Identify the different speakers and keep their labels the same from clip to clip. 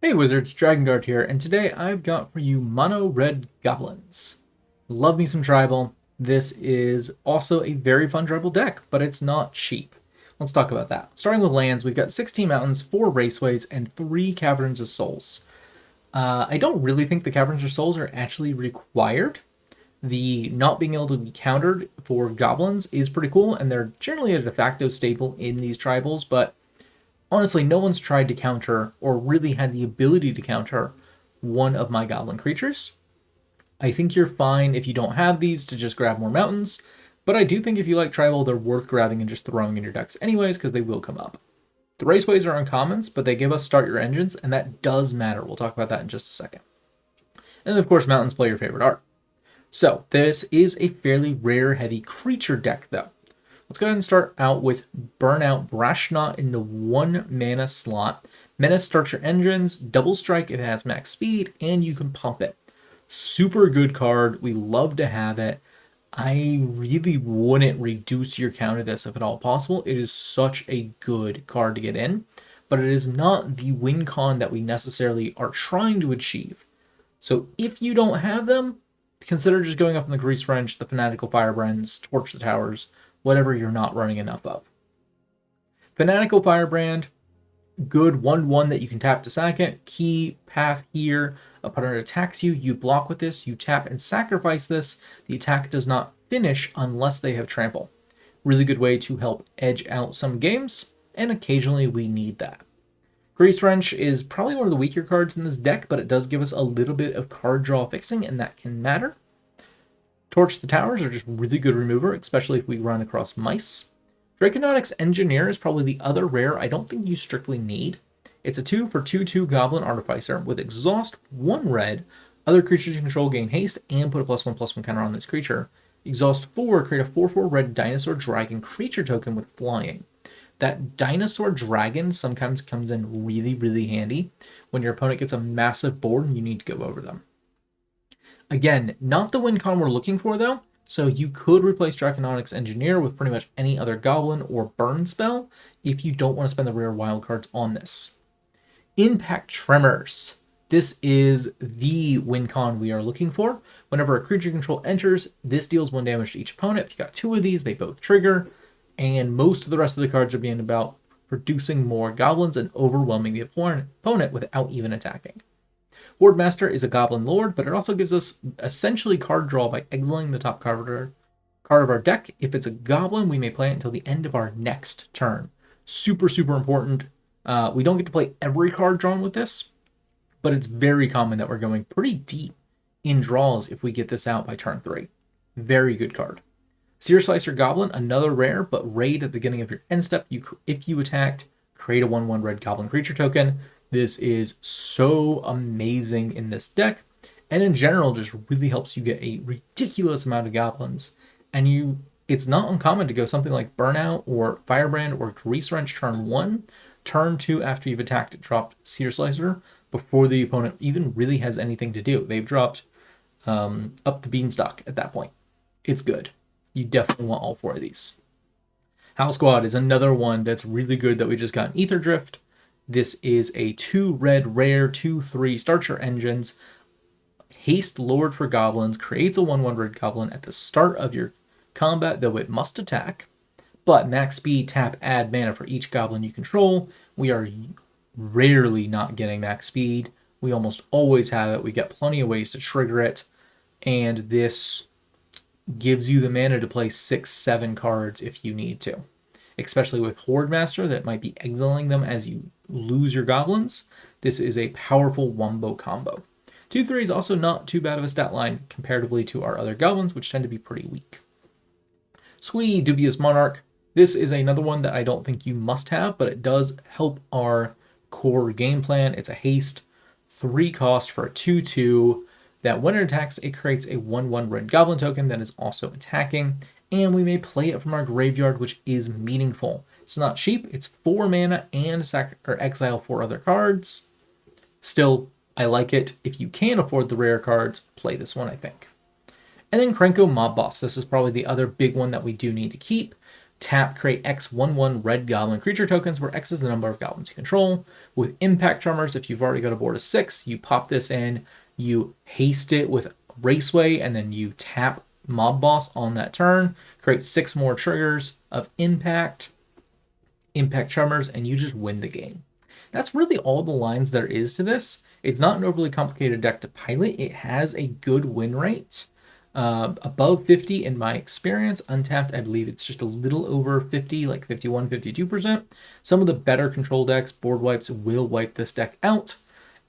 Speaker 1: Hey Wizards, Dragonguard here, and today I've got for you Mono Red Goblins. Love me some Tribal. This is also a very fun Tribal deck, but it's not cheap. Let's talk about that. Starting with lands, we've got 16 mountains, 4 raceways, and 3 Caverns of Souls. I don't really think the Caverns of Souls are actually required. The not being able to be countered for goblins is pretty cool, and they're generally a de facto staple in these tribals, but honestly, no one's tried to counter or really had the ability to counter one of my goblin creatures. I think you're fine if you don't have these to just grab more mountains, but I do think if you like tribal, they're worth grabbing and just throwing in your decks anyways, because they will come up. The raceways are uncommons, but they give us start your engines, and that does matter. We'll talk about that in just a second. And of course, mountains play your favorite art. So, this is a fairly rare heavy creature deck, though. Let's go ahead and start out with Burnout Bashtronaut in the 1 mana slot. Menace starts your engines, double strike if it has max speed, and you can pump it. Super good card. We love to have it. I really wouldn't reduce your count of this if at all possible. It is such a good card to get in, but it is not the win con that we necessarily are trying to achieve. So if you don't have them, consider just going up in the Greasewrench, the Fanatical Firebrands, Torch the Towers, whatever you're not running enough of. Fanatical Firebrand, good 1/1 that you can tap to sack it. Key path here. Opponent attacks you, you block with this, you tap and sacrifice this. The attack does not finish unless they have trample. Really good way to help edge out some games, and occasionally we need that. Greasewrench is probably one of the weaker cards in this deck, but it does give us a little bit of card draw fixing, and that can matter. Torch the Towers are just really good remover, especially if we run across mice. Draconautics Engineer is probably the other rare I don't think you strictly need. It's a 2 for 2/2 Goblin Artificer with Exhaust 1 red. Other creatures you control gain haste and put a +1/+1 counter on this creature. Exhaust 4, create a 4/4 red Dinosaur Dragon creature token with flying. That Dinosaur Dragon sometimes comes in really, really handy when your opponent gets a massive board and you need to go over them. Again, not the win con we're looking for though, so you could replace Draconautics Engineer with pretty much any other goblin or burn spell if you don't want to spend the rare wildcards on this. Impact Tremors. This is the win con we are looking for. Whenever a creature control enters, this deals 1 damage to each opponent. If you got 2 of these, they both trigger, and most of the rest of the cards are being about producing more goblins and overwhelming the opponent without even attacking. Hordemaster is a goblin lord, but it also gives us essentially card draw by exiling the top card of our deck. If it's a goblin, we may play it until the end of our next turn. Super, super important. We don't get to play every card drawn with this, but it's very common that we're going pretty deep in draws if we get this out by turn 3. Very good card. Searslicer Goblin, another rare, but raid at the beginning of your end step. If you attacked, create a 1/1 red goblin creature token. This is so amazing in this deck, and in general just really helps you get a ridiculous amount of goblins. And it's not uncommon to go something like Burnout or Firebrand or Greasewrench turn 1, turn 2 after you've attacked it, dropped Searslicer before the opponent even really has anything to do. They've dropped up the beanstalk at that point. It's good. You definitely want all 4 of these. Howlsquad is another one that's really good that we just got in aetherdrift. This is a 2 red rare, 2/3, start your engines, haste lord for goblins, creates a 1/1 red goblin at the start of your combat, though it must attack. But max speed, tap, add mana for each goblin you control. We are rarely not getting max speed. We almost always have it. We get plenty of ways to trigger it. And this gives you the mana to play 6-7 cards if you need to. Especially with Hordemaster that might be exiling them as you lose your goblins. This is a powerful wombo combo. 2/3 is also not too bad of a stat line comparatively to our other goblins, which tend to be pretty weak. Squee, Dubious Monarch. This is another one that I don't think you must have, but it does help our core game plan. It's a haste, 3 cost for a 2/2 that when it attacks, it creates a 1/1 red goblin token that is also attacking, and we may play it from our graveyard, which is meaningful. It's not cheap, it's 4 mana and exile 4 other cards. Still, I like it. If you can afford the rare cards, play this one, I think. And then Krenko Mob Boss. This is probably the other big one that we do need to keep. Tap, create X11 red goblin creature tokens, where X is the number of goblins you control. With Impact Tremors, if you've already got a board of 6, you pop this in, you haste it with Raceway, and then you tap Mob Boss on that turn, create 6 more triggers of Impact Tremors, and you just win the game. That's really all the lines there is to this. It's not an overly complicated deck to pilot. It has a good win rate. Above 50 in my experience. Untapped, I believe it's just a little over 50, like 51, 52%. Some of the better control decks, board wipes, will wipe this deck out.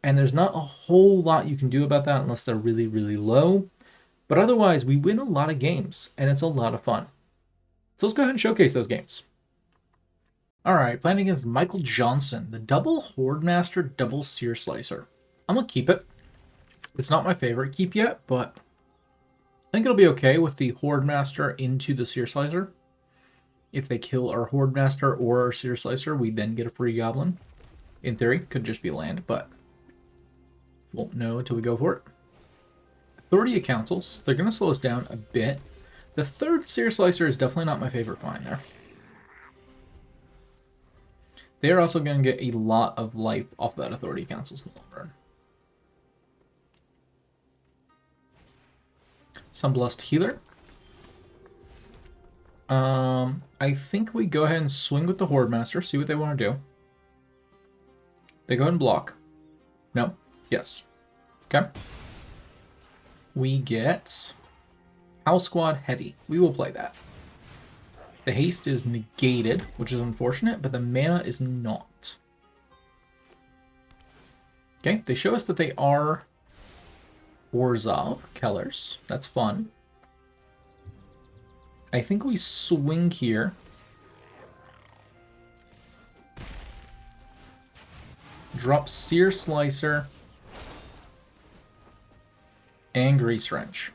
Speaker 1: And there's not a whole lot you can do about that unless they're really, really low. But otherwise, we win a lot of games, and it's a lot of fun. So let's go ahead and showcase those games. All right, playing against Michael Johnson, the double Hordemaster, double Searslicer. I'm going to keep it. It's not my favorite keep yet, but I think it'll be okay with the Hordemaster into the Searslicer. If they kill our Hordemaster or our Searslicer, we then get a free goblin. In theory, could just be land, but won't know until we go for it. 30 of Councils. They're going to slow us down a bit. The third Searslicer is definitely not my favorite find there. They're also going to get a lot of life off that Authority Councils in the long run. Sunblessed Healer. I think we go ahead and swing with the Hordemaster, see what they want to do. They go ahead and block. No. Yes. Okay. We get Howlsquad Heavy. We will play that. The haste is negated, which is unfortunate, but the mana is not. Okay, they show us that they are Orzhov Kellers. That's fun. I think we swing here. Drop Searslicer and Greasewrench.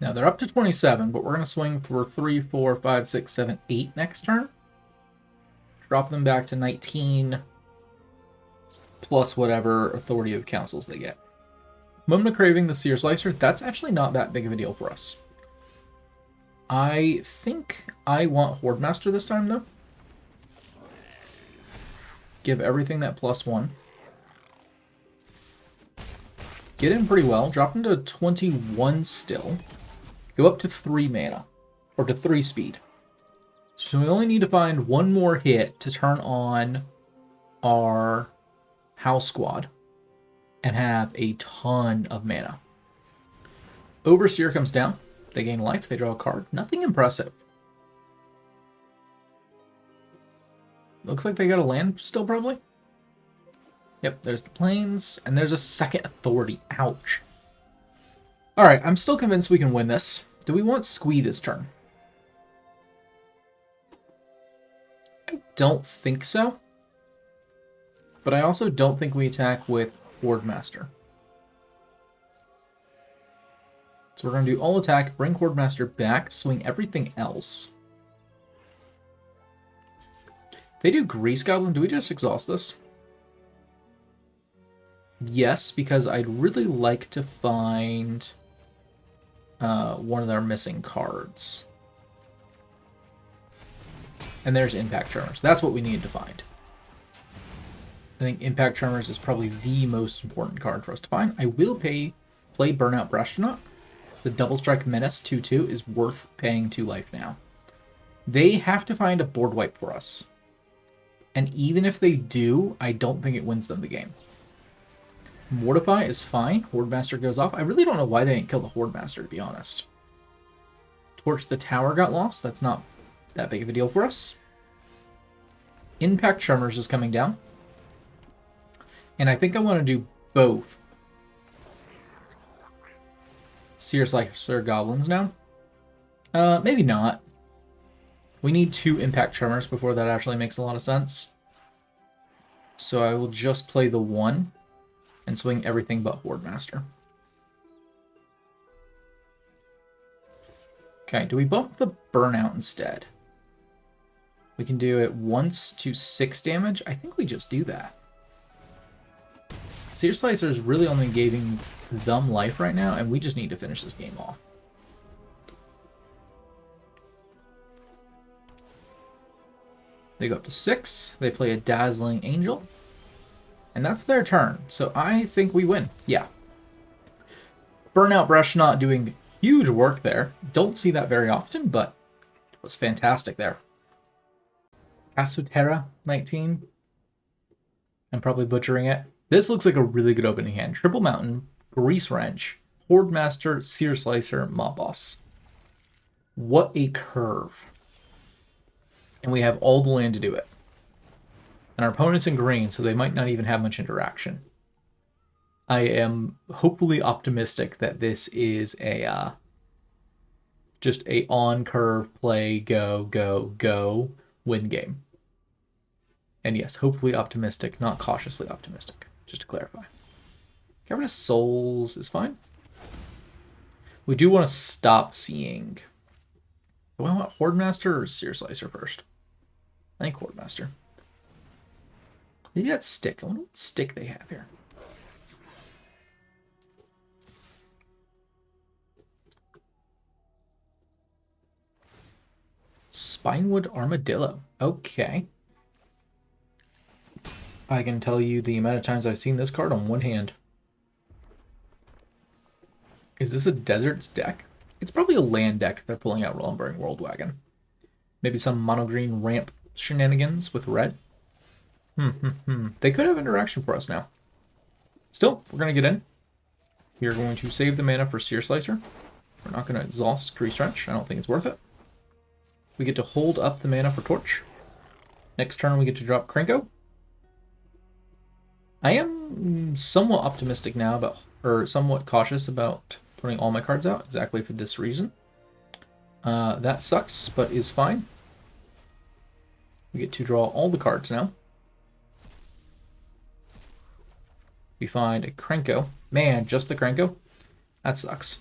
Speaker 1: Now they're up to 27, but we're going to swing for 3, 4, 5, 6, 7, 8 next turn. Drop them back to 19, plus whatever Authority of Councils they get. Moment of Craving, the Searslicer, that's actually not that big of a deal for us. I think I want Hordemaster this time, though. Give everything that +1. Get in pretty well. Drop him to 21 still. Go up to 3 mana. Or to 3 speed. So we only need to find one more hit to turn on our Howlsquad and have a ton of mana. Overseer comes down. They gain life. They draw a card. Nothing impressive. Looks like they got a land still, probably. Yep, there's the plains. And there's a second authority. Ouch. Alright, I'm still convinced we can win this. Do we want Squee this turn? I don't think so. But I also don't think we attack with Hordemaster. So we're going to do all attack, bring Hordemaster back, swing everything else. If they do Grease Goblin, do we just exhaust this? Yes, because I'd really like to find one of their missing cards. And there's Impact Tremors. That's what we need to find. I think Impact Tremors is probably the most important card for us to find. I will play Burnout Bashtronaut. The Double Strike Menace 2/2 is worth paying 2 life now. They have to find a board wipe for us. And even if they do, I don't think it wins them the game. Mortify is fine. Hordemaster goes off. I really don't know why they didn't kill the Hordemaster, to be honest. Torch the Tower got lost. That's not that big of a deal for us. Impact Tremors is coming down. And I think I want to do both Searslicer Goblins now. Maybe not. We need 2 Impact Tremors before that actually makes a lot of sense. So I will just play the 1 and swing everything but Hordemaster. Okay, do we bump the Burnout instead? We can do it once to 6 damage. I think we just do that. Searslicer is really only them life right now, and we just need to finish this game off. They go up to 6. They play a Dazzling Angel. And that's their turn. So I think we win. Yeah. Burnout Bashtronaut doing huge work there. Don't see that very often, but it was fantastic there. Casutera 19. I'm probably butchering it. This looks like a really good opening hand. Triple Mountain, Greasewrench, Hordemaster, Searslicer, Mob Boss. What a curve. And we have all the land to do it. And our opponent's in green, so they might not even have much interaction. I am hopefully optimistic that this is a just a on-curve play, go, go, go, win game. And yes, hopefully optimistic, not cautiously optimistic, just to clarify. Cavern of Souls is fine. We do want to stop seeing... Do I want Hordemaster or Searslicer first? I think Hordemaster. Maybe that stick. I wonder what stick they have here. Spinewood Armadillo. Okay. I can tell you the amount of times I've seen this card on one hand. Is this a Deserts deck? It's probably a land deck if they're pulling out Lumbering World Wagon. Maybe some mono-green ramp shenanigans with red. They could have interaction for us now. Still, we're going to get in. We are going to save the mana for Searslicer. We're not going to exhaust Greasewrench. I don't think it's worth it. We get to hold up the mana for Torch. Next turn, we get to drop Krenko. I am somewhat optimistic now about, or somewhat cautious about putting all my cards out, exactly for this reason. That sucks, but is fine. We get to draw all the cards now. We find a Krenko. Man, just the Krenko? That sucks.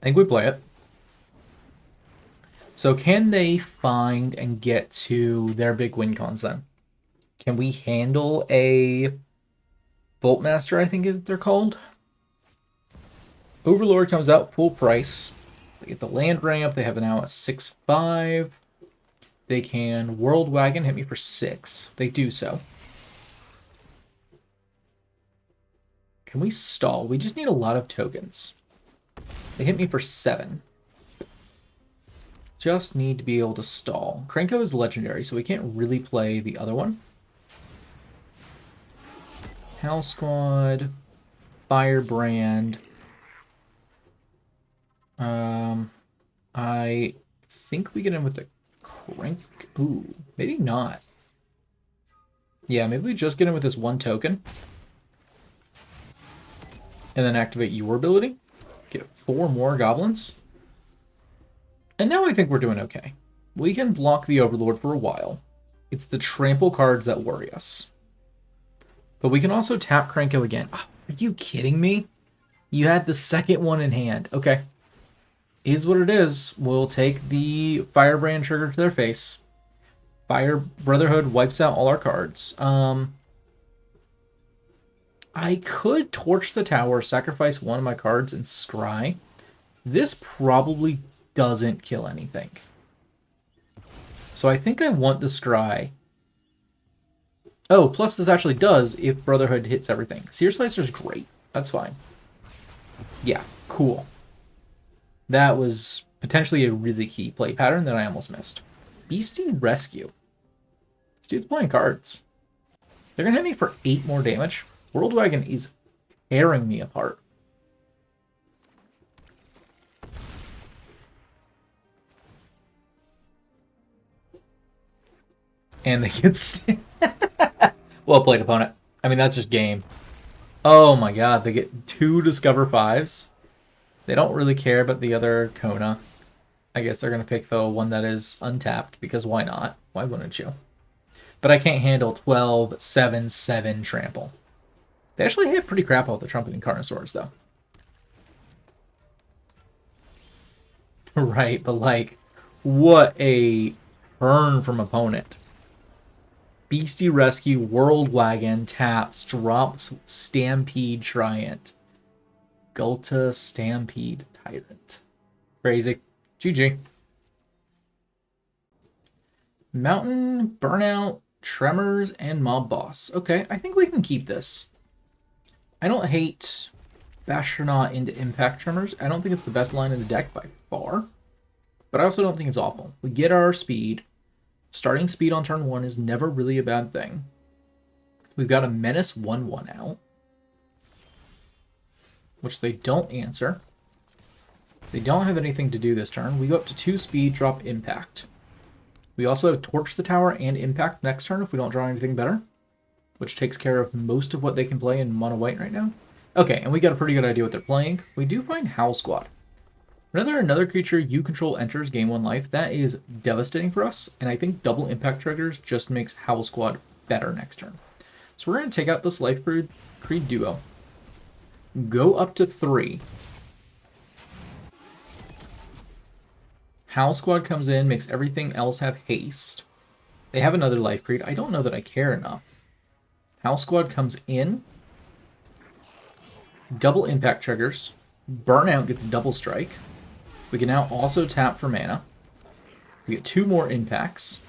Speaker 1: I think we play it. So can they find and get to their big win cons then? Can we handle a Voltmaster, I think they're called? Overlord comes out full price. They get the land ramp. They have now a 6/5. They can World Wagon, hit me for 6. They do so. Can we stall? We just need a lot of tokens. They hit me for 7. Just need to be able to stall. Krenko is legendary, so we can't really play the other one. Howlsquad, Firebrand. I think we get in with the Krenko. Ooh, maybe not. Yeah, maybe we just get in with this one token. And then activate your ability. Get 4 more goblins. And now I think we're doing okay. We can block the Overlord for a while. It's the trample cards that worry us. But we can also tap Krenko again. Oh, are you kidding me? You had the second one in hand. Okay. Is what it is. We'll take the Firebrand trigger to their face. Fire Brotherhood wipes out all our cards. I could torch the tower, sacrifice one of my cards, and scry. This probably doesn't kill anything. So I think I want the scry. Oh, plus this actually does if Brotherhood hits everything. Searslicer's great. That's fine. Yeah, cool. That was potentially a really key play pattern that I almost missed. Beastie Rescue. This dude's playing cards. They're going to hit me for 8 more damage. World Wagon is tearing me apart. And they get... Well played, opponent. I mean, that's just game. Oh my god, they get 2 Discover 5s. They don't really care about the other Kona. I guess they're going to pick the one that is untapped, because why not? Why wouldn't you? But I can't handle 12, 7, 7 trample. They actually hit pretty crap out the Trumpeting Carnosaurs, though. Right, but like, what a turn from opponent. Beastie Rescue, World Wagon, taps, drops, Stampede Triant. Gulta Stampede Tyrant. Crazy. GG. Mountain, Burnout, Tremors, and Mob Boss. Okay, I think we can keep this. I don't hate Bashtronaut into Impact Tremors. I don't think it's the best line in the deck by far. But I also don't think it's awful. We get our speed. Starting speed on turn 1 is never really a bad thing. We've got a Menace 1/1 out, which they don't answer. They don't have anything to do this turn. We go up to 2 speed, drop Impact. We also have Torch the Tower and Impact next turn if we don't draw anything better, which takes care of most of what they can play in mono white right now. Okay, and we got a pretty good idea what they're playing. We do find Howlsquad. Whenever another creature you control enters gain 1 life, that is devastating for us, and I think double Impact triggers just makes Howlsquad better next turn. So we're going to take out this Life Creed duo. Go up to 3. Howlsquad comes in, makes everything else have haste. They have another Life Creed. I don't know that I care enough. Howlsquad comes in. Double Impact triggers. Burnout gets double strike. We can now also tap for mana. We get 2 more impacts.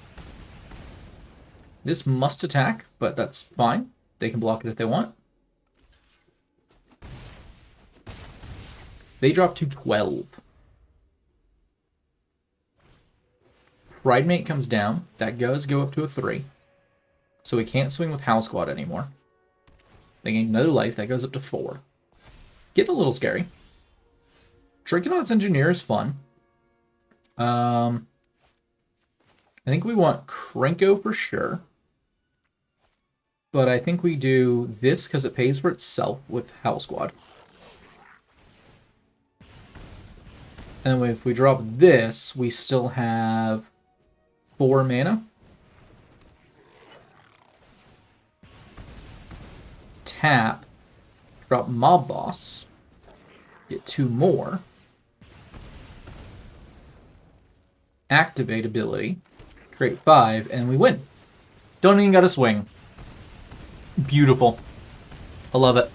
Speaker 1: This must attack, but that's fine. They can block it if they want. They drop to 12. Pridemate comes down. That does go up to a 3. So we can't swing with Howlsquad anymore. They gain another life. That goes up to 4. Getting a little scary. Draconautics Engineer is fun. I think we want Krenko for sure. But I think we do this because it pays for itself with Howlsquad. And then if we drop this, we still have 4 mana. Tap. Drop Mob Boss. Get 2 more. Activate ability. Create 5, and we win. Don't even gotta swing. Beautiful. I love it.